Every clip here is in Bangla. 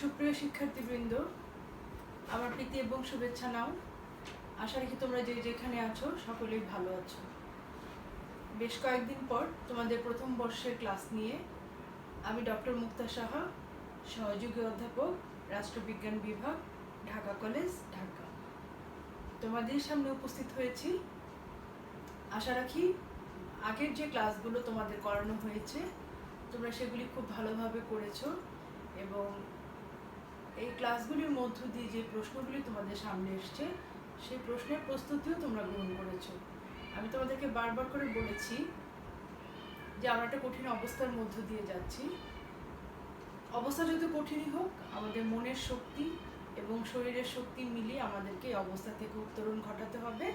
সুপ্রিয় শিক্ষার্থীবৃন্দ, আমার প্রীতি এবং শুভেচ্ছা নাও। আশা রাখি তোমরা যে যেখানে আছো সকলেই ভালো আছো। বেশ কয়েকদিন পর তোমাদের প্রথম বর্ষের ক্লাস নিয়ে আমি ডক্টর মুক্তা সাহা, সহযোগী অধ্যাপক, রাষ্ট্রবিজ্ঞান বিভাগ, ঢাকা কলেজ, ঢাকা, তোমাদের সামনে উপস্থিত হয়েছি। আশা রাখি আগের যে ক্লাসগুলো তোমাদের করানো হয়েছে তোমরা সেগুলি খুব ভালোভাবে করেছো এবং এই ক্লাসগুলির মধ্য দিয়ে যে প্রশ্নগুলি তোমাদের সামনে এসছে সেই প্রশ্নের প্রস্তুতিও তোমরা গ্রহণ করেছো। আমি তোমাদেরকে বারবার করে বলেছি যে আমরা একটা কঠিন অবস্থার মধ্য দিয়ে যাচ্ছি। অবস্থা যত কঠিনই হোক, আমাদের মনের শক্তি এবং শরীরের শক্তি মিলিয়ে আমাদেরকে এই অবস্থা থেকে উত্তরণ ঘটাতে হবে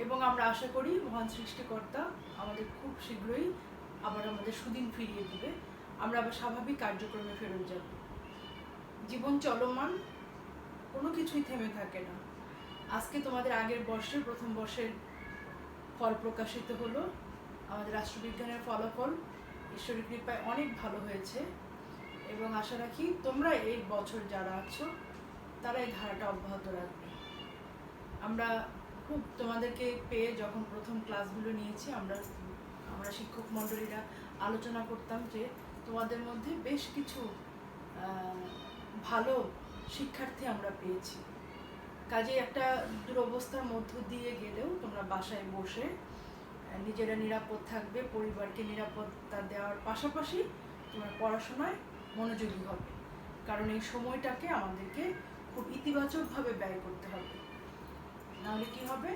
এবং আমরা আশা করি মহান সৃষ্টিকর্তা আমাদের খুব শীঘ্রই আবার আমাদের সুদিন ফিরিয়ে দিবে, আমরা আবার স্বাভাবিক কার্যক্রমে ফেরত যাব। জীবন চলমান, কোনো কিছুই থেমে থাকে না। আজকে তোমাদের আগের বর্ষের প্রথম বর্ষের ফল প্রকাশিত হলো। আমাদের রাষ্ট্রবিজ্ঞানের ফলাফল ঈশ্বরের কৃপায় অনেক ভালো হয়েছে এবং আশা রাখি তোমরা এই বছর যারা আছো তারা এই ধারাটা অব্যাহত রাখবে। আমরা খুব তোমাদেরকে পেয়ে যখন প্রথম ক্লাসগুলো নিয়েছি আমরা শিক্ষক মণ্ডলীরা আলোচনা করতাম যে তোমাদের মধ্যে বেশ কিছু ভালো শিক্ষার্থী আমরা পেয়েছি। কাজে একটা দুরবস্থার মধ্য দিয়ে গেলেও তোমরা বাসায় বসে নিজেরা নিরাপদ থাকবে, পরিবারকে নিরাপত্তা দেওয়ার পাশাপাশি তোমরা পড়াশোনায় মনোযোগী হবে, কারণ এই সময়টাকে আমাদেরকে খুব ইতিবাচকভাবে ব্যয় করতে হবে। নাহলে কি হবে,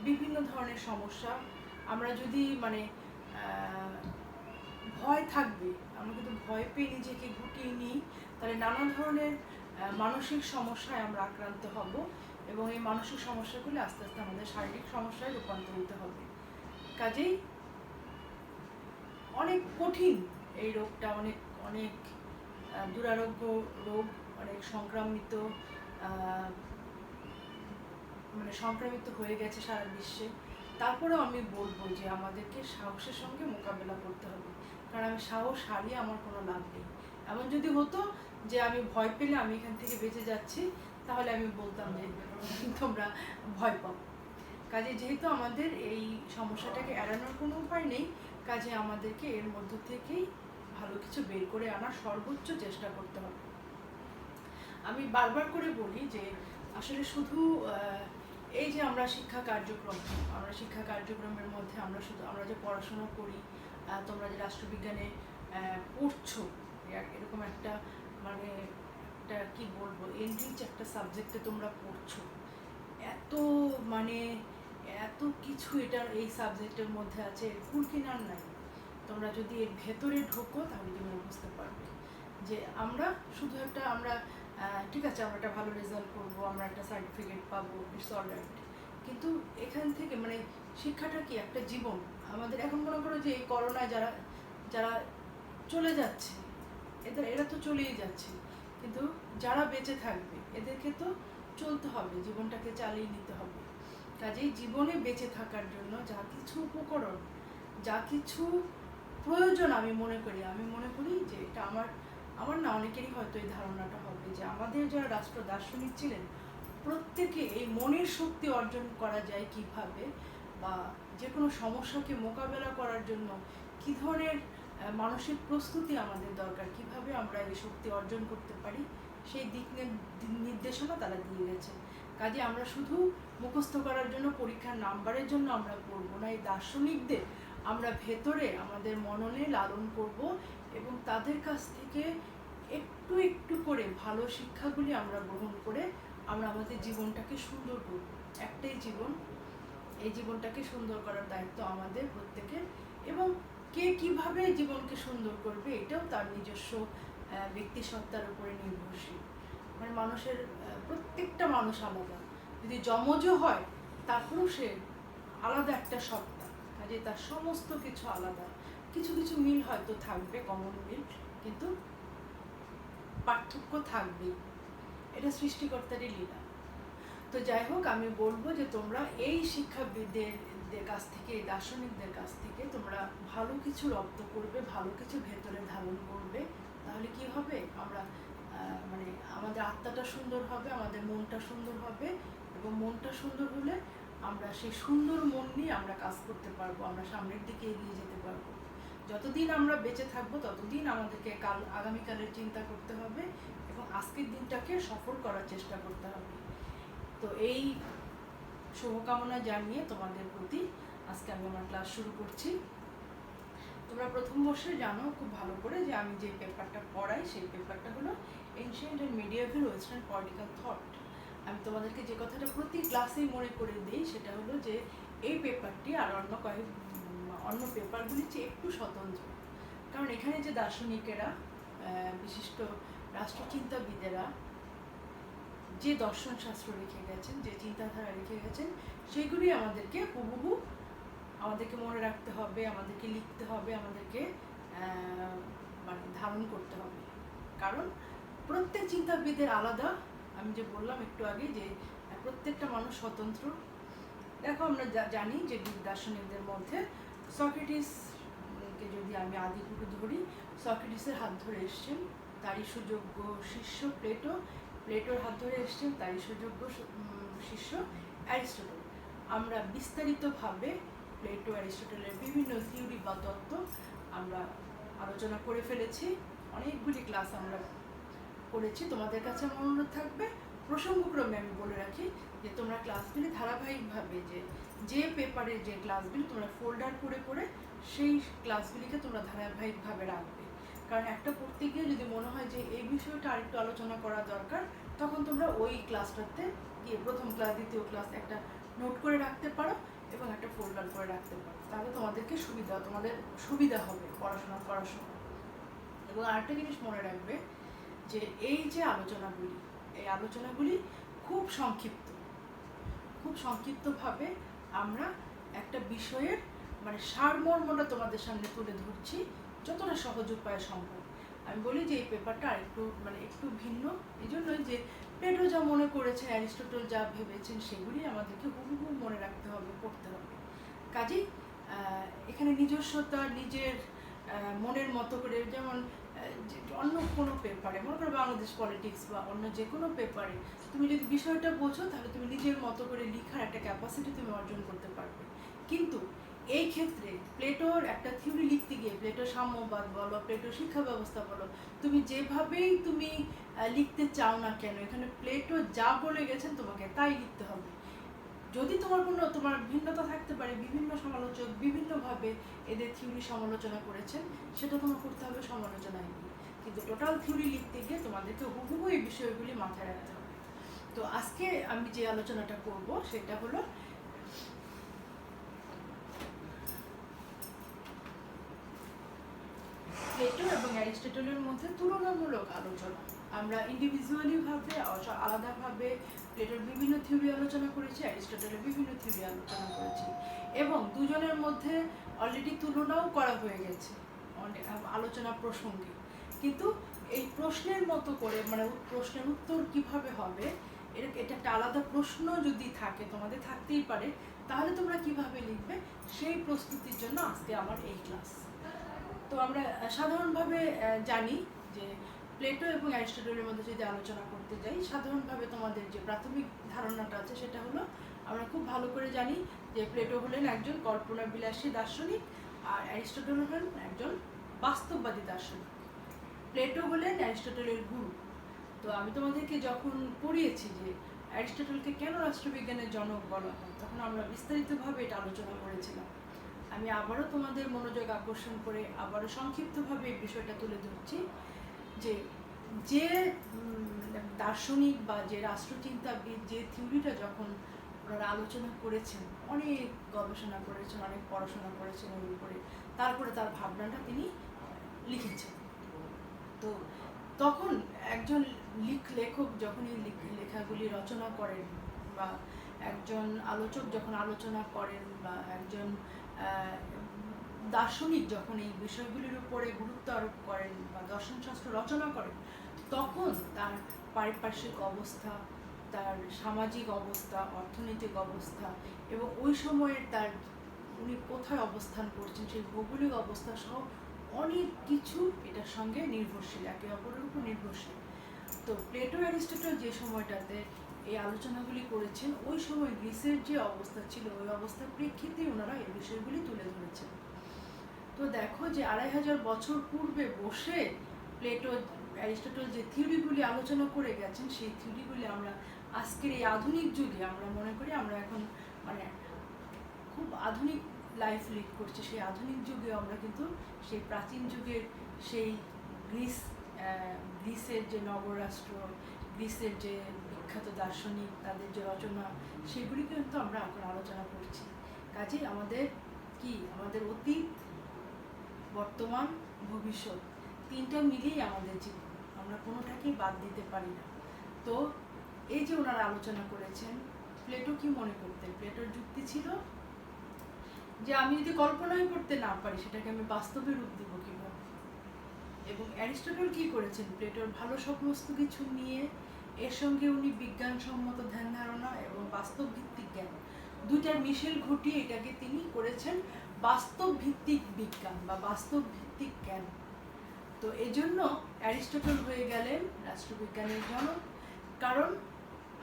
বিভিন্ন ধরনের সমস্যা আমরা যদি ভয় থাকবে, আমরা কিন্তু ভয় পেয়ে নিজেকে গুটিয়ে নিই, তাহলে নানা ধরনের মানসিক সমস্যায় আমরা আক্রান্ত হব এবং এই মানসিক সমস্যাগুলি আস্তে আস্তে আমাদের শারীরিক সমস্যায় রূপান্তরিত হবে। কাজেই অনেক কঠিন এই রোগটা, অনেক অনেক দুরারোগ্য রোগ, অনেক সংক্রামিত সংক্রামিত হয়ে গেছে সারা বিশ্বে। তারপরেও আমি বলবো যে আমাদেরকে সাহসের সঙ্গে মোকাবেলা করতে হবে, কারণ আমি সাহস হারিয়ে আমার কোনো লাভ নেই। এমন যদি হতো যে আমি ভয় পেলে আমি এখান থেকে বেঁচে যাচ্ছি, তাহলে আমি বলতাম যে তোমরা ভয় পাও। কাজে যেহেতু আমাদের এই সমস্যাটাকে এড়ানোর কোনো উপায় নেই, কাজে আমাদেরকে এর মধ্য থেকেই ভালো কিছু বের করে আনার সর্বোচ্চ চেষ্টা করতে হবে। আমি বারবার করে বলি যে আসলে শুধু এই যে আমরা শিক্ষা কার্যক্রমের মধ্যে আমরা যে পড়াশোনা করি, তোমরা যে রাষ্ট্রবিজ্ঞানে পড়ছো, এরকম একটা একটা কি বলবো, এনরিচ একটা সাবজেক্টে তোমরা পড়ছো, এত কিছু এই সাবজেক্টের মধ্যে আছে, কুল কিনার নাই। তোমরা যদি এর ভেতরে ঢোকো তাহলে তোমরা বুঝতে পারবে যে আমরা শুধু আমরা ঠিক আছে, আমরা একটা ভালো রেজাল্ট করবো, আমরা একটা সার্টিফিকেট পাবো, ইটস অলরাইট, কিন্তু এখান থেকে শিক্ষাটা কি একটা জীবন। আমাদের এখন মনে করো যে এই করোনায় যারা যারা চলে যাচ্ছে, এরা তো চলেই যাচ্ছে, কিন্তু যারা বেঁচে থাকবে এদেরকে তো চলতে হবে, জীবনটাকে চালিয়ে নিতে হবে। কাজেই জীবনে বেঁচে থাকার জন্য যা কিছু উপকরণ, যা কিছু প্রয়োজন আমি মনে করি যে এটা আমার না, অনেকেরই হয়তো এই ধারণাটা হবে যে আমাদের যারা রাষ্ট্র দার্শনিক ছিলেন প্রত্যেকে এই মনের শক্তি অর্জন করা যায় কিভাবে, বা যে কোনো সমস্যাকে মোকাবেলা করার জন্য কী ধরনের মানসিক প্রস্তুতি আমাদের দরকার, কিভাবে আমরা এই শক্তি অর্জন করতে পারি, সেই দিক নির্দেশনা তারা দিয়ে গেছে। কাজে আমরা শুধু মুখস্থ করার জন্য, পরীক্ষার নাম্বারের জন্য আমরা পড়বো না, এই দার্শনিকদের আমরা ভেতরে আমাদের মননে লালন করব এবং তাদের কাছ থেকে একটু একটু করে ভালো শিক্ষাগুলি আমরা গ্রহণ করে আমরা আমাদের জীবনটাকে সুন্দর করব। একটাই জীবন, এই জীবনটাকে সুন্দর করার দায়িত্ব আমাদের প্রত্যেকের, এবং কে কিভাবে জীবনকে সুন্দর করবে এটাও তার নিজস্ব ব্যক্তিসত্তার উপরে নির্ভরশীল। মানুষের প্রত্যেকটা মানুষ আলাদা, যদি যমজও হয় তারপরেও সে আলাদা একটা সত্তা, কাজে তার সমস্ত কিছু আলাদা। কিছু কিছু মিল হয়তো থাকবে, কমন মিল, কিন্তু পার্থক্য থাকবেই, এটা সৃষ্টিকর্তারই লীলা। তো যাই হোক, আমি বলবো যে তোমরা এই শিক্ষাবিদদের কাছ থেকে, এই দার্শনিকদের কাছ থেকে তোমরা ভালো কিছু রপ্ত করবে, ভালো কিছু ভেতরে ধারণ করবে, তাহলে কি হবে, আমরা মানে আমাদের আত্মাটা সুন্দর হবে, আমাদের মনটা সুন্দর হবে, এবং মনটা সুন্দর হলে আমরা সেই সুন্দর মন নিয়ে আমরা কাজ করতে পারবো, আমরা সামনের দিকে এগিয়ে যেতে পারবো। যতদিন আমরা বেঁচে থাকবো ততদিন আমাদেরকে আগামীকালের চিন্তা করতে হবে এবং আজকের দিনটাকে সফল করার চেষ্টা করতে হবে। তো এই শুভকামনা জানিয়ে তোমাদের প্রতি আজকে আমি আমার ক্লাস শুরু করছি। তোমরা প্রথম বর্ষে জানো খুব ভালো করে যে আমি যে পেপারটা পড়াই সেই পেপারটা হলো ancient and medieval western political thought. আমি তোমাদেরকে যে কথাটা প্রতি ক্লাসেই মনে করে দিই সেটা হলো যে এই পেপারটি আর অন্য পেপারগুলির চেয়ে একটু স্বতন্ত্র, কারণ এখানে যে দার্শনিকেরা, বিশিষ্ট রাষ্ট্রচিন্তাবিদেরা যে দর্শন শাস্ত্র রেখে গেছেন, যে চিন্তাধারা রেখে গেছেন, সেগুলি আমাদেরকে হুবহু আমাদেরকে মনে রাখতে হবে, আমাদেরকে লিখতে হবে, আমাদেরকে মানে ধারণ করতে হবে। কারণ প্রত্যেক চিন্তাবিদের আলাদা, আমি যে বললাম একটু আগে যে প্রত্যেকটা মানুষ স্বতন্ত্র। দেখো আমরা জানি যে গ্রিক দার্শনিকদের মধ্যে সক্রেটিসকে যদি আমি আদিগুরু ধরি, সক্রেটিসের হাত ধরে এসছেন তারই সুযোগ্য শিষ্য প্লেটো, প্লেটোর হাত ধরে এসছেন তারই সুযোগ্য শিষ্য অ্যারিস্টটল। আমরা বিস্তারিতভাবে প্লেটো অ্যারিস্টটলের বিভিন্ন থিওরি বা তত্ত্ব আমরা আলোচনা করে ফেলেছি, অনেকগুলি ক্লাস আমরা করেছি। তোমাদের কাছে আমার অনুরোধ থাকবে, প্রসঙ্গক্রমে আমি বলে রাখি যে তোমরা ক্লাসগুলি ধারাবাহিকভাবে যে পেপারের যে ক্লাসগুলি তোমরা ফোল্ডার করে করে সেই ক্লাসগুলিকে তোমরা ধারাবাহিকভাবে রাখবে। কারণ একটা পড়তে গিয়ে যদি মনে হয় যে এই বিষয়টা আরেকটু আলোচনা করা দরকার, তখন তোমরা ওই ক্লাসটাতে গিয়ে প্রথম ক্লাস দ্বিতীয় ক্লাস একটা নোট করে রাখতে পারো এবং একটা ফোল্ডার করে রাখতে পারো, তাহলে তোমাদেরকে তোমাদের সুবিধা হবে পড়াশোনা করার সময়। এবং আরেকটা জিনিস মনে রাখবে যে এই যে আলোচনাগুলি, এই আলোচনাগুলি খুব সংক্ষিপ্তভাবে আমরা একটা বিষয়ের মানে সারমর্মটা তোমাদের সামনে তুলে ধরছি যতটা সহজ উপায়ে সম্ভব। আমি বলি যে এই পেপারটা একটু ভিন্ন, এই জন্যই যে প্লেটো যা মনে করেছেন, অ্যারিস্টটল যা ভেবেছেন, সেগুলি আমাদেরকে হুবহু মনে রাখতে হবে, পড়তে হবে। কাজেই এখানে নিজস্বতা, নিজের মনের মতো করে, যেমন অন্য কোনো পেপারে, মনে করো বাংলাদেশ পলিটিক্স বা অন্য যে কোনো পেপারে তুমি যদি বিষয়টা বোঝো, তাহলে তুমি নিজের মতো করে লেখার একটা ক্যাপাসিটি তুমি অর্জন করতে পারবে। কিন্তু এই ক্ষেত্রে প্লেটোর একটা থিওরি লিখতে গিয়ে, প্লেটোর সাম্যবাদ বলো, প্লেটোর শিক্ষা ব্যবস্থা বলো, তুমি যেভাবেই তুমি লিখতে চাও না কেন, এখানে প্লেটো যা বলে গেছেন তোমাকে তাই লিখতে হবে। যদি তোমার ভিন্নতা থাকতে পারে, বিভিন্ন সমালোচক বিভিন্নভাবে এদের থিওরি সমালোচনা করেছেন, সেটা তোমার করতে হবে সমালোচনায় গিয়ে, কিন্তু টোটাল থিওরি লিখতে গিয়ে তোমাদেরকে হুবহু এই বিষয়গুলি মাথায় রাখতে হবে। তো আজকে আমি যে আলোচনাটা করব সেটা হলো প্লেটো এবং অ্যারিস্টটলের মধ্যে তুলনামূলক আলোচনা। আমরা ইন্ডিভিজুয়ালি ভাবে, আলাদাভাবে প্লেটোর বিভিন্ন থিওরি আলোচনা করেছি, অ্যারিস্টটলের বিভিন্ন থিওরি আলোচনা করেছি, এবং দুজনের মধ্যে অলরেডি তুলনাও করা হয়ে গেছে অনেক আলোচনা প্রসঙ্গে। কিন্তু এই প্রশ্নের মতো করে মানে প্রশ্নের উত্তর কিভাবে হবে, এটা একটা আলাদা প্রশ্ন যদি থাকে, তোমাদের থাকতেই পারে, তাহলে তোমরা কিভাবে লিখবে সেই প্রস্তুতির জন্য আজকে আমার এই ক্লাস। তো আমরা সাধারণভাবে জানি যে প্লেটো এবং অ্যারিস্টটলের মধ্যে যদি আলোচনা করতে যাই, সাধারণভাবে তোমাদের যে প্রাথমিক ধারণাটা আছে সেটা হলো, আমরা খুব ভালো করে জানি যে প্লেটো হলেন একজন কল্পনাবিলাসী দার্শনিক আর অ্যারিস্টটল হলেন একজন বাস্তববাদী দার্শনিক। প্লেটো হলেন অ্যারিস্টটলের গুরু। তো আমি তোমাদেরকে যখন পড়িয়েছি যে অ্যারিস্টটলকে কেন রাষ্ট্রবিজ্ঞানের জনক বলা হয়, তখন আমরা বিস্তারিতভাবে এটা আলোচনা করেছিলাম। আমি আবারও তোমাদের মনোযোগ আকর্ষণ করে আবারও সংক্ষিপ্তভাবে এই বিষয়টা তুলে ধরছি যে দার্শনিক বা যে রাষ্ট্রচিন্তাবিদ যে থিওরিটা যখন ওনারা আলোচনা করেছেন, অনেক গবেষণা করেছেন, অনেক পড়াশোনা করেছেন ওর উপরে, তারপরে তার ভাবনাটা তিনি লিখেছেন। তো তখন একজন লেখক যখন এই লেখাগুলি রচনা করেন, বা একজন আলোচক যখন আলোচনা করেন, বা একজন দার্শনিক যখন এই বিষয়গুলির উপরে গুরুত্ব আরোপ করেন বা দর্শনশাস্ত্র রচনা করেন, তখন তার পারিপার্শ্বিক অবস্থা, তার সামাজিক অবস্থা, অর্থনৈতিক অবস্থা এবং ওই সময়ের উনি কোথায় অবস্থান করছেন সেই ভৌগোলিক অবস্থা সহ অনেক কিছু এটার সঙ্গে নির্ভরশীল, একে অপরের উপর নির্ভরশীল। তো প্লেটো অ্যারিস্টটল যে সময়টাতে এই আলোচনাগুলি করেছেন ওই সময় গ্রিসের যে অবস্থা ছিল ওই অবস্থার প্রেক্ষিতেই ওনারা এই বিষয়গুলি তুলে ধরেছেন। তো দেখো যে 2500 বছর পূর্বে বসে প্লেটো অ্যারিস্টটল যে থিওরিগুলি আলোচনা করে গেছেন সেই থিওরিগুলি আমরা আজকের এই আধুনিক যুগে আমরা মনে করি আমরা এখন মানে খুব আধুনিক লাইফ লিড করছি, সেই আধুনিক যুগে আমরা কিন্তু সেই প্রাচীন যুগের সেই গ্রিসের যে নগররাষ্ট্র, গ্রিসের যে বিখ্যাত দার্শনিক তাদের যে রচনা সেগুলি কিন্তু আমরা এখন আলোচনা করছি। কাজেই আমাদের আমাদের অতীত, বর্তমান, ভবিষ্যৎ তিনটা মিলিয়েই আমাদের জীবন, আমরা কোনোটাকেই বাদ দিতে পারি না। তো এই যে ওনারা আলোচনা করেছেন, প্লেটো কি মনে করতেন? প্লেটোর যুক্তি ছিল যে আমি যদি কল্পনাই করতে না পারি সেটাকে আমি বাস্তবে রূপ দিব কিভাবে। এবং অ্যারিস্টটল কি করেছেন? প্লেটোর ভালো সমস্ত কিছু নিয়ে এর সঙ্গে উনি বিজ্ঞানসম্মত ধ্যান ধারণা এবং বাস্তব ভিত্তিক জ্ঞান দুইটার মিশেল ঘটিয়ে এটাকে তিনি করেছেন বাস্তব ভিত্তিক বিজ্ঞান বা বাস্তব ভিত্তিক জ্ঞান। তো এজন্য অ্যারিস্টটল হয়ে গেলেন রাষ্ট্রবিজ্ঞানের জনক, কারণ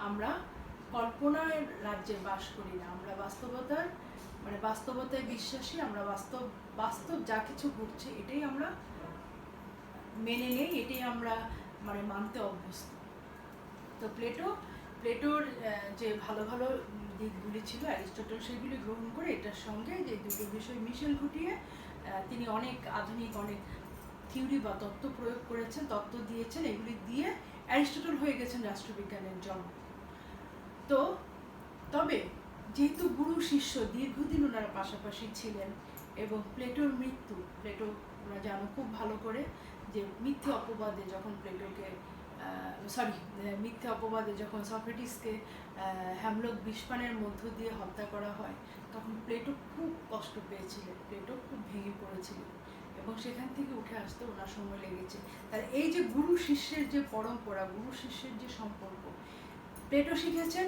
আমরা কল্পনার রাজ্যে বাস করি না, আমরা বাস্তবতায় বিশ্বাসী, আমরা বাস্তব যা কিছু ঘটছে এটাই আমরা মেনে নেই, এটাই আমরা মানতে অভ্যস্ত। তো প্লেটোর যে ভালো ভালো দিকগুলি ছিল অ্যারিস্টটল সেগুলি গ্রহণ করে এটার সঙ্গে যে দুটো বিষয় মিশেল ঘটিয়ে তিনি অনেক আধুনিক অনেক থিওরি বা তত্ত্ব প্রয়োগ করেছেন, তত্ত্ব দিয়েছেন, এগুলি দিয়ে অ্যারিস্টটল হয়ে গেছেন রাষ্ট্রবিজ্ঞানের জনক। তো তবে যেহেতু গুরু শিষ্য দীর্ঘদিন ওনারা পাশাপাশি ছিলেন এবং প্লেটোর মৃত্যু, প্লেটো ওরা জানো খুব ভালো করে যে মিথ্যে অপবাদে যখন সক্রেটিসকে হ্যামলক বিষপানের মধ্য দিয়ে হত্যা করা হয় তখন প্লেটো খুব কষ্ট পেয়েছিলেন, প্লেটো খুব ভেঙে পড়েছিলেন এবং সেখান থেকে উঠে আসতে ওনার সময় লেগেছে। তার এই যে গুরু শিষ্যের যে পরম্পরা, গুরু শিষ্যের যে সম্পর্ক, প্লেটো শিখেছেন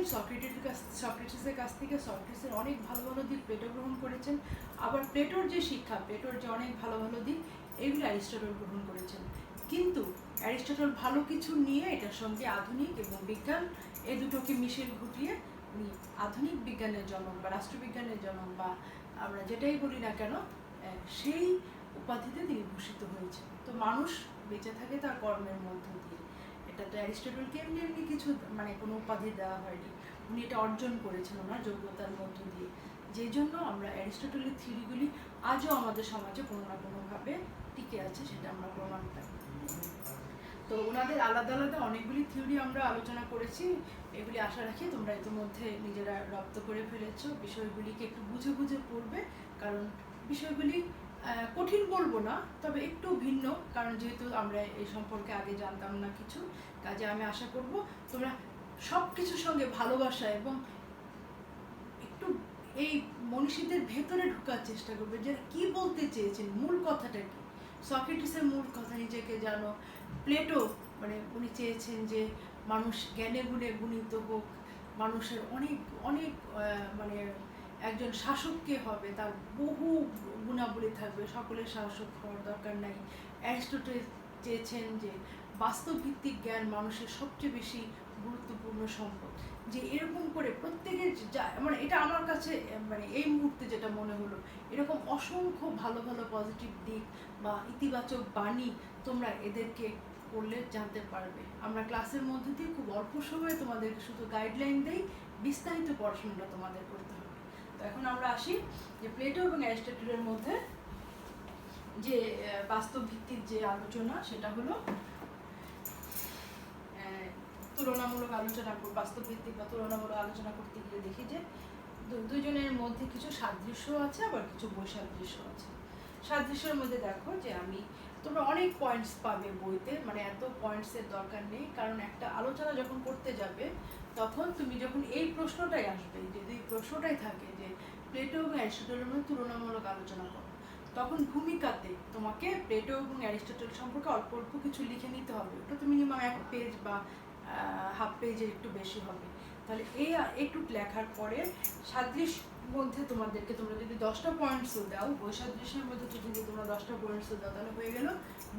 সক্রেটিসের কাছ থেকে, সক্রেটিসের অনেক ভালো ভালো দিক প্লেটো গ্রহণ করেছেন, আবার প্লেটোর যে শিক্ষা, প্লেটোর যে অনেক ভালো ভালো দিক এগুলো অ্যারিস্টটল গ্রহণ করেছেন। কিন্তু অ্যারিস্টটল ভালো কিছু নিয়ে এটার সঙ্গে আধুনিক এবং বিজ্ঞান এই দুটোকে মিশেল ঘটিয়ে উনি আধুনিক বিজ্ঞানের জনক বা রাষ্ট্রবিজ্ঞানের জনক বা আমরা যেটাই বলি না কেন সেই উপাধিতে তিনি ভূষিত হয়েছেন। তো মানুষ বেঁচে থাকে তার কর্মের মধ্য দিয়ে, এটা তো অ্যারিস্টটলকে এমনি কিছু কোনো উপাধি দেওয়া হয়নি, উনি এটা অর্জন করেছেন ওনার যোগ্যতার মধ্য দিয়ে। যেই জন্য আমরা অ্যারিস্টটলের থিওরিগুলি আজও আমাদের সমাজে কোনো না কোনোভাবে টিকে আছে, সেটা আমরা প্রমাণ পাই। তো ওনাদের আলাদা আলাদা অনেকগুলি থিওরি আমরা আলোচনা করেছি, এগুলি আশা রাখি তোমরা ইতিমধ্যে নিজেরা রপ্ত করে ফেলেছো, বিষয়গুলিকে একটু বুঝে বুঝে পড়বে, কারণ বিষয়গুলি কঠিন বলবো না, তবে একটু ভিন্ন, কারণ যেহেতু আমরা এই সম্পর্কে আগে জানতাম না কিছু, কাজে আমি আশা করব তোমরা সব কিছুর সঙ্গে ভালোবাসা এবং একটু এই মনীষীদের ভেতরে ঢোকার চেষ্টা করবে যে কি বলতে চেয়েছেন, মূল কথাটা কি। সক্রেটিসের মূল কথা নিজেকে জানো, প্লেটো উনি চেয়েছেন যে মানুষ জ্ঞানে গুণে গুণিত হোক, মানুষের অনেক অনেক একজন শাসককে হবে, তার বহু গুণাবলী থাকবে, সকলের শাসক হওয়ার দরকার নাই। অ্যারিস্টটল চেয়েছেন যে বাস্তব ভিত্তিক জ্ঞান মানুষের সবচেয়ে বেশি গুরুত্বপূর্ণ সম্পদ, যে এরকম করে প্রত্যেকের এটা আমার কাছে এই মুহূর্তে যেটা মনে হলো, এরকম অসংখ্য ভালো ভালো পজিটিভ দিক বা ইতিবাচক বাণী তোমরা এদেরকে পড়লে জানতে পারবে। আমরা ক্লাসের মধ্যে দিয়ে খুব অল্প সময়ে তোমাদেরকে শুধু গাইডলাইন দেই, বিস্তারিত পড়াশোনাটা তোমাদের করতে হবে। তো এখন আমরা আসি যে প্লেটো এবং অ্যারিস্টটলের মধ্যে যে বাস্তব ভিত্তিক যে আলোচনা, সেটা হলো তুলনামূলক আলোচনা, বাস্তব ভিত্তিক বা তুলনামূলক আলোচনা করতে গিয়ে দেখি যে দুজনের মধ্যে কিছু সাদৃশ্য আছে আবার কিছু বৈসাদৃশ্য আছে। সাদৃশ্যের মধ্যে দেখো যে তোমরা অনেক পয়েন্টস পাবে বইতে, এত পয়েন্টসের দরকার নেই, কারণ একটা আলোচনা যখন করতে যাবে তখন তুমি যখন এই প্রশ্নটাই আসবে, যদি প্রশ্নটাই থাকে যে প্লেটো এবং অ্যারিস্টটলের মধ্যে তুলনামূলক আলোচনা করো, তখন ভূমিকাতে তোমাকে প্লেটো এবং অ্যারিস্টটল সম্পর্কে অল্প অল্প কিছু লিখে নিতে হবে, ওটা তো মিনিমাম 1 পেজ বা হাফ পেজের একটু বেশি হবে। তাহলে এই একটু লেখার পরে সাদৃশ্য মধ্যে তোমাদেরকে, তোমরা যদি 10টা পয়েন্টসও দাও, বৈসাদৃশ্যের মধ্যে যদি তোমরা 10টা পয়েন্টসও দাও, তাহলে হয়ে গেল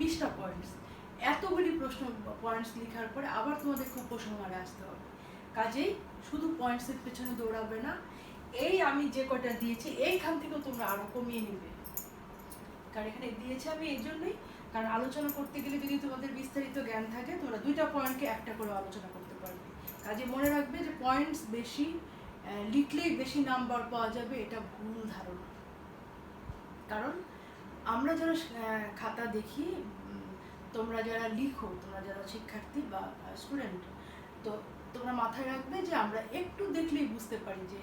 20টা পয়েন্টস। এতগুলি প্রশ্ন পয়েন্টস লেখার পরে আবার তোমাদেরকে উপসংহারে আসতে হবে। কাজেই শুধু পয়েন্টসের পেছনে দৌড়াবে না, এই আমি যে কটা দিয়েছি এইখান থেকেও তোমরা আরও কমিয়ে নেবে। কারণ এখানে দিয়েছি আমি এই জন্যই, কারণ আলোচনা করতে গেলে যদি তোমাদের বিস্তারিত জ্ঞান থাকে তোমরা দুইটা পয়েন্টকে একটা করে আলোচনা করতে পারবে। কাজে মনে রাখবে যে পয়েন্টস বেশি লিখলেই বেশি নাম্বার পাওয়া যাবে, এটা ভুল ধারণা। কারণ আমরা যারা খাতা দেখি, তোমরা যারা লিখো, তোমরা যারা শিক্ষার্থী বা স্টুডেন্ট, তো তোমরা মাথায় রাখবে যে আমরা একটু দেখলেই বুঝতে পারি যে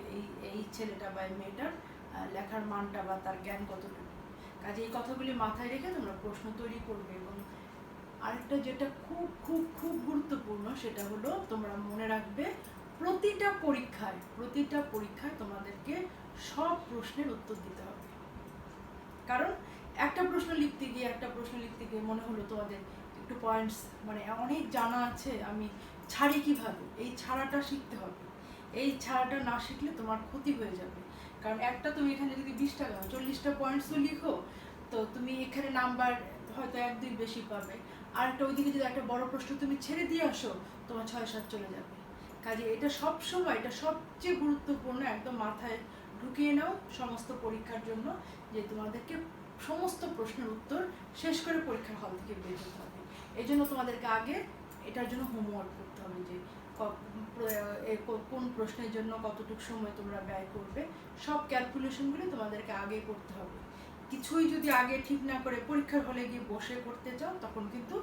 এই ছেলেটা বা এই মেয়েটার লেখার মানটা বা তার জ্ঞান কতটুকু। কাজে এই কথাগুলি মাথায় রেখে তোমরা প্রশ্ন তৈরি করবে। এবং আরেকটা যেটা খুব খুব খুব গুরুত্বপূর্ণ সেটা হলো তোমরা মনে রাখবে প্রতিটা পরীক্ষায় তোমাদেরকে সব প্রশ্নের উত্তর দিতে হবে। কারণ একটা প্রশ্ন লিখতে গিয়ে মনে হলো তোমাদের একটু পয়েন্টস মানে অনেক জানা আছে, আমি ছাড়ি কিভাবে, এই ছাড়াটা শিখতে হবে। এই ছাড়াটা না শিখলে তোমার ক্ষতি হয়ে যাবে। কারণ একটা তুমি এখানে যদি 20টা 40টা পয়েন্টসও লিখো, তো তুমি এখানে নাম্বার হয়তো 1-2 বেশি পাবে। আর একটা ওইদিকে যদি একটা বড় প্রশ্ন তুমি ছেড়ে দিয়ে আসো, তোমার 6-7 চলে যাবে। কাজে এটা সবসময়, এটা সবচেয়ে গুরুত্বপূর্ণ, একদম মাথায় ঢুকিয়ে নাও সমস্ত পরীক্ষার জন্য, যে তোমাদেরকে সমস্ত প্রশ্নের উত্তর শেষ করে পরীক্ষার হল থেকে বের হতে হবে। এই জন্য তোমাদেরকে আগে এটার জন্য হোমওয়ার্ক করতে হবে, যে কোন প্রশ্নের জন্য কতটুকু সময় তোমরা ব্যয় করবে, সব ক্যালকুলেশনগুলো তোমাদেরকে আগে করতে হবে। কিছুই যদি আগে ঠিক না করে পরীক্ষার হলে গিয়ে বসে করতে চাও, তখন কিন্তু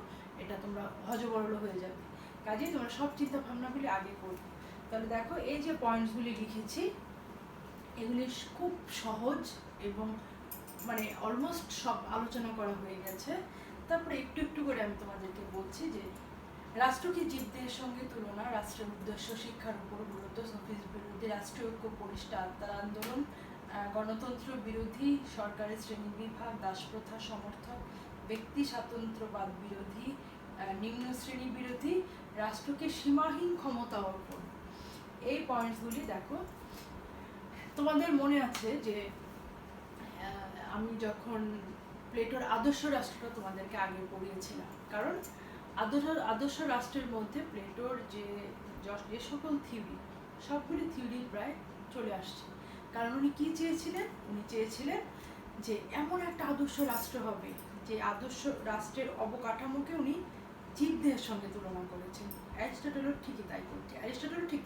এটা তোমরা হযবরল হয়ে যাবে। কাজেই তোমরা সব চিন্তা ভাবনাগুলি আগে করবে। তাহলে দেখো এই যে পয়েন্টসগুলি লিখেছি, এগুলি খুব সহজ এবং মানে অলমোস্ট সব আলোচনা করা হয়ে গেছে। তারপরে একটু একটু করে আমি তোমাদেরকে বলছি যে রাষ্ট্রকে জীবদের সঙ্গে তুলনা, রাষ্ট্রের উদ্দেশ্য, শিক্ষার উপর গুরুত্ব, সফিস বিরোধী, রাষ্ট্রীয় ঐক্য প্রতিষ্ঠা, আত্মার আন্দোলন, গণতন্ত্র বিরোধী, সরকারের শ্রেণী বিভাগ, দাসপ্রথা সমর্থক, ব্যক্তি স্বাতন্ত্র্যবাদ বিরোধী, নিম্ন শ্রেণী বিরোধী, রাষ্ট্রকে সীমাহীন ক্ষমতা অর্পণ। এই পয়েন্টসগুলি দেখো। তোমাদের মনে আছে যে আমি যখন প্লেটোর আদর্শ রাষ্ট্রটা তোমাদেরকে আগে পড়িয়েছিলাম, কারণ আদর্শ রাষ্ট্রের মধ্যে প্লেটোর যে সকল থিওরি, সবগুলি থিওরি প্রায় চলে আসছে। কারণ উনি কী চেয়েছিলেন? উনি চেয়েছিলেন যে এমন একটা আদর্শ রাষ্ট্র হবে, যে আদর্শ রাষ্ট্রের অবকাঠামোকে উনি জীবদেহের সঙ্গে তুলনা করেছেন। অ্যারিস্টটলও ঠিক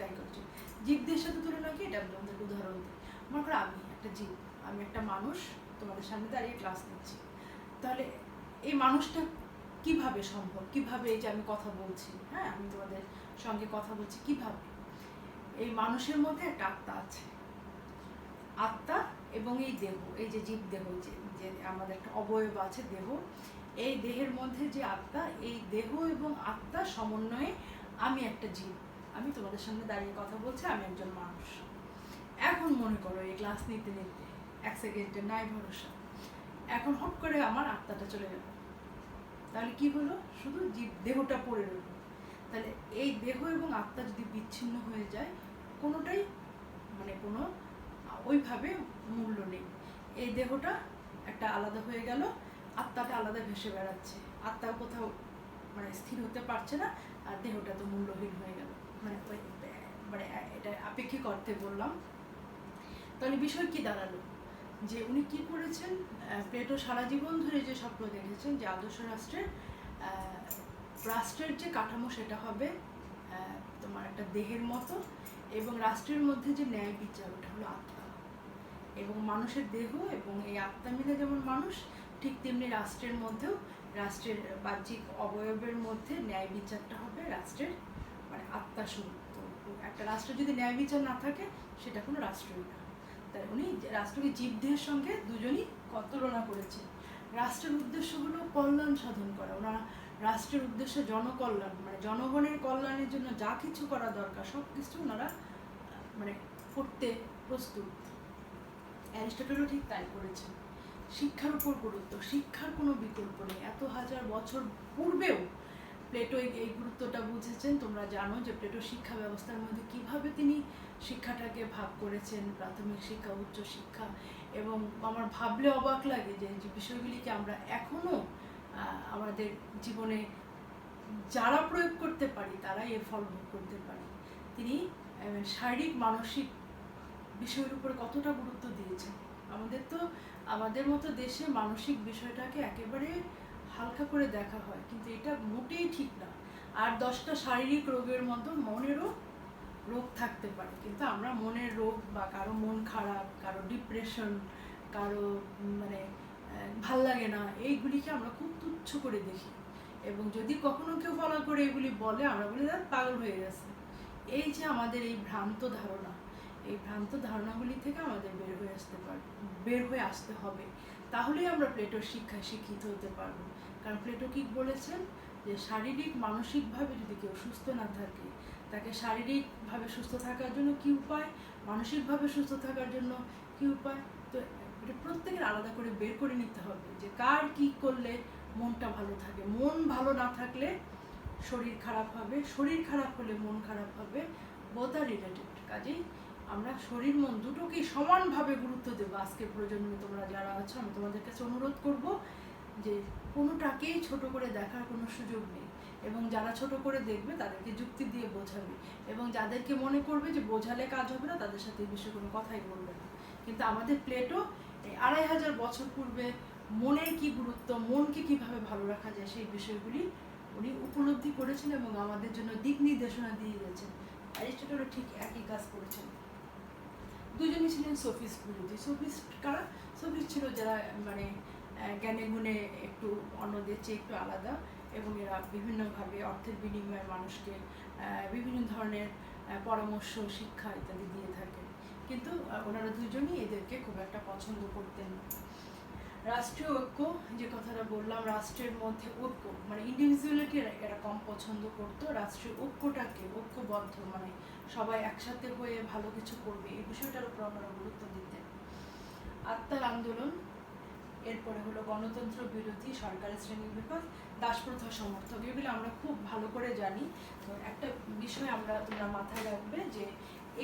তাই করেছেন। জীবদেহের সাথে তুলনা কি, এটা আমাদের উদাহরণ দিই। মনে করো আমি একটা জীব, আমি একটা মানুষ, তোমাদের সামনে দাঁড়িয়ে ক্লাস নিচ্ছি। তাহলে এই মানুষটা কিভাবে সম্ভব, কিভাবে এই যে আমি কথা বলছি, হ্যাঁ আমি তোমাদের সঙ্গে কথা বলছি, কিভাবে? এই মানুষের মধ্যে একটা আত্মা আছে, আত্মা এবং এই দেহ, এই যে জীব দেহ, যে আমাদের একটা অবয়ব আছে দেহ, এই দেহের মধ্যে যে আত্মা, এই দেহ এবং আত্মা সমন্বয়ে আমি একটা জীব, আমি তোমাদের সামনে দাঁড়িয়ে কথা বলছি, আমি একজন মানুষ। এখন মনে করো এই ক্লাস নিতে নিতে 1 সেকেন্ডে নাই ভরসা, এখন হট করে আমার আত্মাটা চলে গেল, তাহলে কি হলো? শুধু জীব দেহটা পড়ে রইল। তাহলে এই দেহ এবং আত্মা যদি বিচ্ছিন্ন হয়ে যায়, কোনোটাই মানে কোনো ওইভাবে মূল্য নেই। এই দেহটা একটা আলাদা হয়ে গেল, আত্মাটা আলাদা ভেসে বেড়াচ্ছে, আত্মাও কোথাও মানে স্থির হতে পারছে না, আর দেহটা তো মূল্যহীন হয়ে গেল। মানে এটা আপেক্ষিক অর্থে বললাম। তাহলে বিষয় কি দাঁড়ালো? যে উনি কি করেছেন, প্লেটো সারা জীবন ধরে যে স্বপ্ন দেখেছেন যে আদর্শ রাষ্ট্রের যে কাঠামো সেটা হবে তোমার একটা দেহের মতো, এবং রাষ্ট্রের মধ্যে যে ন্যায় বিচার ওটা হলো আত্মা, এবং মানুষের দেহ এবং এই আত্মা মিলে যেমন মানুষ, ঠিক তেমনি রাষ্ট্রের মধ্যেও রাষ্ট্রের বাহ্যিক অবয়বের মধ্যে ন্যায় বিচারটা হবে রাষ্ট্রের মানে আত্মা স্বরূপ। একটা রাষ্ট্রে যদি ন্যায় বিচার না থাকে, সেটা কোনো রাষ্ট্রই না। তাই উনি রাষ্ট্রকে জীবদেহের সঙ্গে দুজনই তুলনা করেছেন। রাষ্ট্রের উদ্দেশ্য হলো কল্যাণ সাধন করা, ওনারা রাষ্ট্রের উদ্দেশ্য জনকল্যাণ, মানে জনগণের কল্যাণের জন্য যা কিছু করা দরকার সব কিছু ওনারা মানে করতে প্রস্তুত। অ্যারিস্টটলও ঠিক তাই করেছেন। শিক্ষার উপর গুরুত্ব, শিক্ষার কোনো বিকল্প নেই। এত হাজার বছর পূর্বেও প্লেটো এই গুরুত্বটা বুঝেছেন। তোমরা জানো যে প্লেটো শিক্ষা ব্যবস্থার মধ্যে কিভাবে তিনি শিক্ষাটাকে ভাগ করেছেন, প্রাথমিক শিক্ষা, উচ্চ শিক্ষা, এবং আমার ভাবলে অবাক লাগে যে বিষয়গুলিকে আমরা এখনও আমাদের জীবনে যারা প্রয়োগ করতে পারি তারাই এর ফল ভোগ করতে পারি। তিনি শারীরিক মানসিক বিষয়ের উপর কতটা গুরুত্ব দিয়েছেন। আমাদের মতো দেশে মানসিক বিষয়টাকে একেবারে হালকা করে দেখা হয়, কিন্তু এটা মোটেই ঠিক না। আর 10টা শারীরিক রোগের মতো মনেরও রোগ থাকতে পারে, কিন্তু আমরা মনের রোগ বা কারো মন খারাপ, কারো ডিপ্রেশন, কারো মানে ভাল লাগে না, এইগুলিকে আমরা খুব তুচ্ছ করে দেখি। এবং যদি কখনো কেউ ফলো করে এগুলি বলে, আমরা বলি তার পাগল হয়ে গেছে। এই যে আমাদের এই ভ্রান্ত ধারণা, এই ভ্রান্ত ধারণাগুলি থেকে আমাদের বের হয়ে আসতে হবে। তাহলেই আমরা প্লেটোর শিক্ষায় শিক্ষিত হতে পারবো। কারণ প্লেটো কি বলেছেন যে শারীরিক মানসিকভাবে যদি কেউ সুস্থ না থাকে, তাকে শারীরিকভাবে সুস্থ থাকার জন্য কি উপায়, মানসিকভাবে সুস্থ থাকার জন্য কি উপায়, তো এটা প্রত্যেকের আলাদা করে বের করে নিতে হবে যে কার কি করলে মনটা ভালো থাকে। মন ভালো না থাকলে শরীর খারাপ হবে, শরীর খারাপ হলে মন খারাপ হবে, বোথ আর রিলেটেড। কাজেই আমরা শরীর মন দুটোকেই সমানভাবে গুরুত্ব দেবো। আজকের প্রজন্মে তোমরা যারা আছো, আমি তোমাদের কাছে অনুরোধ করব যে কোনোটাকেই ছোট করে দেখার কোনো সুযোগ নেই। এবং যারা ছোট করে দেখবে তাদেরকে যুক্তি দিয়ে বোঝাবে, এবং যাদেরকে মনে করবে যে বোঝালে কাজ হবে না, তাদের সাথে এই বিষয়ে কোনো কথাই বলবে না। কিন্তু আমাদের প্লেটো এই 2500 বছর পূর্বে মনের কি গুরুত্ব, মনকে কিভাবে ভালো রাখা যায়, সেই বিষয়গুলি উনি উপলব্ধি করেছেন এবং আমাদের জন্য দিক নির্দেশনা দিয়ে গেছেন। অ্যারিস্টটলও ঠিক একই কাজ করেছেন। দুজনই ছিলেন সোফিস্ট বিরোধী। সোফিস্ট কারা? সোফিস্ট ছিল যারা মানে জ্ঞানে গুণে একটু অন্যদের চেয়ে একটু আলাদা, এবং এরা বিভিন্নভাবে অর্থের বিনিময়ে মানুষকে বিভিন্ন ধরনের পরামর্শ, শিক্ষা ইত্যাদি দিয়ে থাকেন। কিন্তু ওনারা দুজনই এদেরকে খুব একটা পছন্দ করতেন না। রাষ্ট্রীয় ঐক্য, যে কথাটা বললাম, রাষ্ট্রের মধ্যে ঐক্য মানে ইন্ডিভিজুয়ালিটি এরা কম পছন্দ করতো। রাষ্ট্রীয় ঐক্যটাকে, ঐক্যবদ্ধ মানে সবাই একসাথে হয়ে ভালো কিছু করবে, এই বিষয়টার উপর আমরা গুরুত্ব দিতেন। আত্মার আন্দোলন, এরপরে হলো গণতন্ত্র বিরোধী, সরকারের শ্রেণী বিভাগ, দাসপ্রথা সমর্থক, এগুলো আমরা খুব ভালো করে জানি। তো একটা বিষয় তোমরা মাথায় রাখবে যে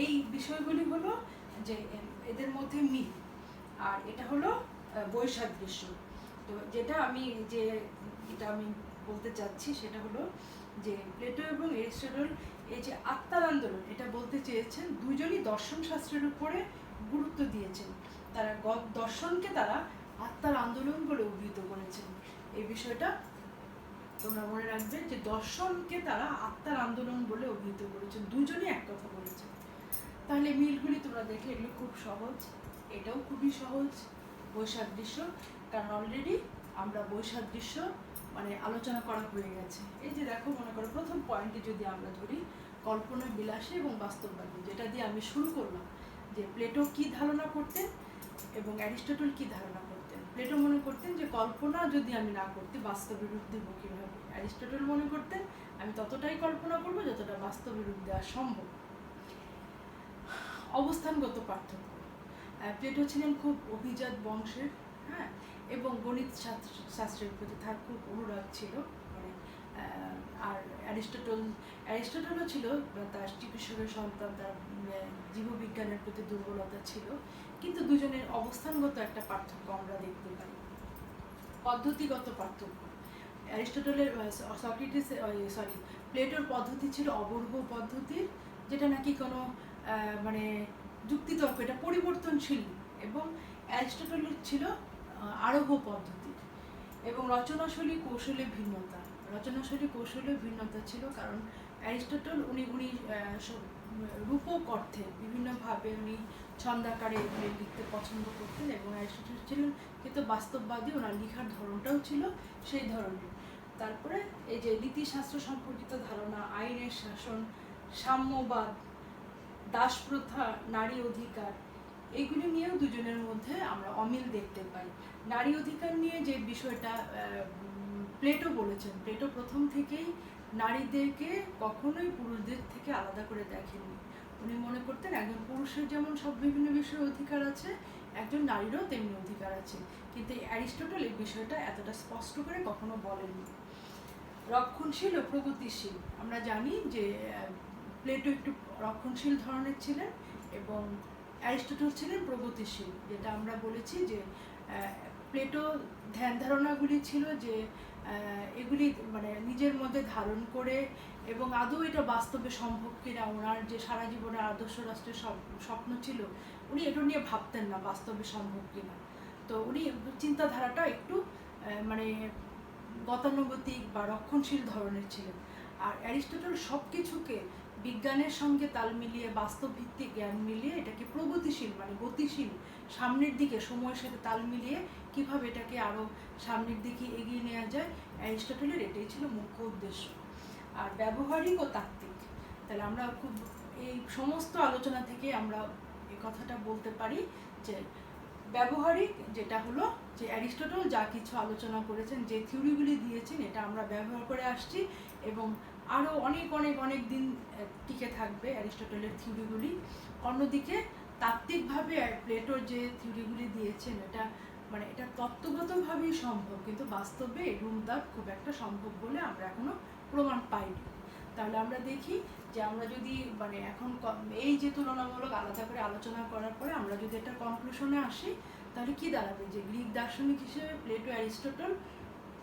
এই বিষয়গুলি হলো যে এদের মধ্যে মিল, আর এটা হলো বৈসাদৃশ্য। তো যেটা আমি বলতে চাচ্ছি সেটা হলো যে প্লেটো এবং এরিস্টটল এই যে আত্মার আন্দোলন, এটা বলতে চেয়েছেন দুজনই দর্শন শাস্ত্রের উপরে গুরুত্ব দিয়েছেন। তারা দর্শনকে তারা আত্মার আন্দোলন বলে অভিহিত করেছেন। এই বিষয়টা তোমরা মনে রাখবে যে দর্শনকে তারা আত্মার আন্দোলন বলে অভিহিত করেছেন, দুজনই এক কথা বলেছেন। তাহলে মিলগুলি তোমরা দেখলে এগুলো খুব সহজ, এটাও খুবই সহজ। বৈসাদৃশ্য, কারণ অলরেডি আমরা বৈসাদৃশ্য মানে আলোচনা করা হয়ে গেছে। এই যে দেখো, মনে করো প্রথম পয়েন্টে যদি আমরা ধরি কল্পনা বিলাসী এবং বাস্তববাদী, যেটা দিয়ে আমি শুরু করলাম, যে প্লেটো কি ধারণা করতেন এবং অ্যারিস্টটল কি ধারণা করতেন। প্লেটো মনে করতেন যে কল্পনা যদি আমি না করতে বাস্তবের রূপ দেবো কীভাবে। অ্যারিস্টটল মনে করতেন আমি ততটাই কল্পনা করবো যতটা বাস্তবের রূপ দেওয়া সম্ভব। অবস্থানগত পার্থক্য, প্লেটো ছিলেন খুব অভিজাত বংশের, হ্যাঁ, এবং গণিত শাস্ত্রের প্রতি তার খুব অনুরাগ ছিল। মানে আর অ্যারিস্টটলও ছিল তার চিকিৎসকের সন্তান, তার জীববিজ্ঞানের প্রতি দুর্বলতা ছিল। কিন্তু দুজনের অবস্থানগত একটা পার্থক্য আমরা দেখতে পাই। পদ্ধতিগত পার্থক্য, অ্যারিস্টটলের প্লেটোর পদ্ধতি ছিল অবর্গ পদ্ধতির, যেটা নাকি কোনো মানে যুক্তিতর্ক, এটা পরিবর্তনশীল, এবং অ্যারিস্টটলের ছিল আরোহ পদ্ধতি। এবং রচনাশৈলী কৌশলে ভিন্নতা ছিল, কারণ অ্যারিস্টটল উনি রূপক অর্থে বিভিন্নভাবে উনি ছন্দাকারে এগুলি লিখতে পছন্দ করতেন, এবং অ্যারিস্টটল ছিলেন কিন্তু বাস্তববাদী, ওনার লেখার ধরনটাও ছিল সেই ধরনের। তারপরে এই যে নীতিশাস্ত্র সম্পর্কিত ধারণা, আইনের শাসন, সাম্যবাদ, দাসপ্রথা, নারী অধিকার, এইগুলি নিয়েও দুজনের মধ্যে আমরা অমিল দেখতে পাই। নারী অধিকার নিয়ে যে বিষয়টা প্লেটো বলেছেন, প্লেটো প্রথম থেকেই নারীদেরকে কখনোই পুরুষদের থেকে আলাদা করে দেখেননি। উনি মনে করতেন একজন পুরুষের যেমন সব বিভিন্ন বিষয়ে অধিকার আছে, একজন নারীরও তেমনি অধিকার আছে। কিন্তু অ্যারিস্টটল এই বিষয়টা এতটা স্পষ্ট করে কখনো বলেননি। রক্ষণশীল ও প্রগতিশীল, আমরা জানি যে প্লেটো একটু রক্ষণশীল ধরনের ছিলেন এবং অ্যারিস্টটল ছিলেন প্রগতিশীল। যেটা আমরা বলেছি যে প্লেটো ধ্যান ধারণাগুলি ছিল যে এগুলি মানে নিজের মধ্যে ধারণ করে এবং আদৌ এটা বাস্তবে সম্ভব কিনা, ওনার যে সারা জীবনের আদর্শ রাষ্ট্রের স্বপ্ন ছিল, উনি এটা নিয়ে ভাবতেন না বাস্তবে সম্ভব কিনা। তো উনি চিন্তাধারাটা একটু মানে গতানুগতিক বা রক্ষণশীল ধরনের ছিলেন। আর অ্যারিস্টটল সব কিছুকে বিজ্ঞানের সঙ্গে তাল মিলিয়ে, বাস্তব ভিত্তিক জ্ঞান মিলিয়ে এটাকে প্রগতিশীল মানে গতিশীল সামনের দিকে সময়ের সাথে তাল মিলিয়ে কিভাবে এটাকে আরও সামনের দিকে এগিয়ে নেওয়া যায়, অ্যারিস্টটলের এটাই ছিল মুখ্য উদ্দেশ্য। আর ব্যবহারিক ও তাত্ত্বিক, তাহলে আমরা খুব এই সমস্ত আলোচনা থেকে আমরা এই কথাটা বলতে পারি যে ব্যবহারিক যেটা হলো যে অ্যারিস্টটল যা কিছু আলোচনা করেছেন, যে থিওরিগুলি দিয়েছেন, এটা আমরা ব্যবহার করে আসছি এবং আরও অনেক অনেক অনেক দিন টিকে থাকবে অ্যারিস্টটলের থিওরিগুলি। অন্যদিকে তাত্ত্বিকভাবে প্লেটোর যে থিওরিগুলি দিয়েছেন, এটা মানে এটা তত্ত্বগতভাবেই সম্ভব, কিন্তু বাস্তবে এরকম তা খুব একটা সম্ভব বলে আমরা এখনো প্রমাণ পাইনি। তাহলে আমরা দেখি যে আমরা যদি মানে এখন এই যে তুলনামূলক আলাদা করে আলোচনা করার পরে আমরা যদি একটা কনক্লুশনে আসি, তাহলে কি দাঁড়াবে যে গ্রিক দার্শনিক হিসেবে প্লেটো, অ্যারিস্টটল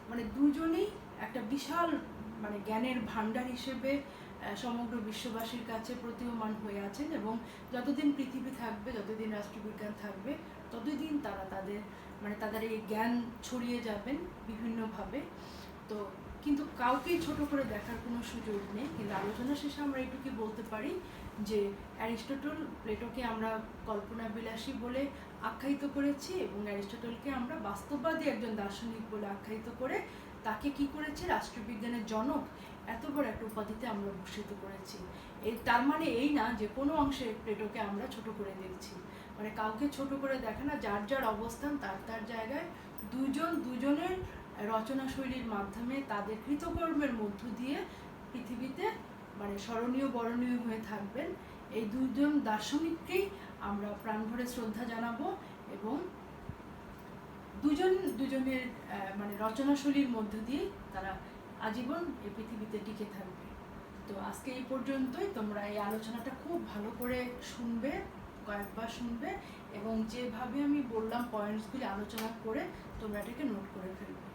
মানে দুজনেই একটা বিশাল মানে জ্ঞানের ভাণ্ডার হিসেবে সমগ্র বিশ্ববাসীর কাছে প্রতীয়মান হয়ে আছেন এবং যতদিন পৃথিবী থাকবে, যতদিন রাষ্ট্রবিজ্ঞান থাকবে, ততদিন তারা তাদের এই জ্ঞান ছড়িয়ে যাবেন বিভিন্নভাবে। তো কিন্তু কাউকেই ছোট করে দেখার কোনো সুযোগ নেই। কিন্তু আলোচনা শেষে আমরা এটুকুই বলতে পারি যে অ্যারিস্টটল, প্লেটোকে আমরা কল্পনাবিলাসী বলে আখ্যায়িত করেছি এবং অ্যারিস্টটলকে আমরা বাস্তববাদী একজন দার্শনিক বলে আখ্যায়িত করে তাকে কি করেছি, রাষ্ট্রবিজ্ঞানের জনক এত বড় একটা উপাধিতে আমরা ভূষিত করেছি। তার মানে এই না যে কোনো অংশে প্লেটোকে আমরা ছোট করে দেখছি, মানে কাউকে ছোট করে দেখে না, যার যার অবস্থান তার তার জায়গায় দুজনের রচনাশৈলীর মাধ্যমে তাদের কৃতকর্মের মধ্য দিয়ে পৃথিবীতে মানে স্মরণীয় বরণীয় হয়ে থাকবেন। এই দুজন দার্শনিককেই আমরা প্রাণভরে শ্রদ্ধা জানাবো এবং দুজনের মানে রচনাশৈলীর মধ্য দিয়ে তারা আজীবন এই পৃথিবীতে টিকে থাকবে। তো আজকে এই পর্যন্তই। তোমরা এই আলোচনাটা খুব ভালো করে শুনবে, কয়েকবার শুনবে এবং যেভাবে আমি বললাম পয়েন্টসগুলি আলোচনা করে তোমরা এটাকে নোট করে ফেলবে।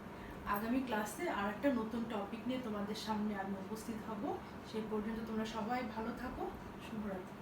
আগামী ক্লাসে আর একটা নতুন টপিক নিয়ে তোমাদের সামনে আমি উপস্থিত হব। সেই পর্যন্ত তোমরা সবাই ভালো থাকো। শুভরাত্রি।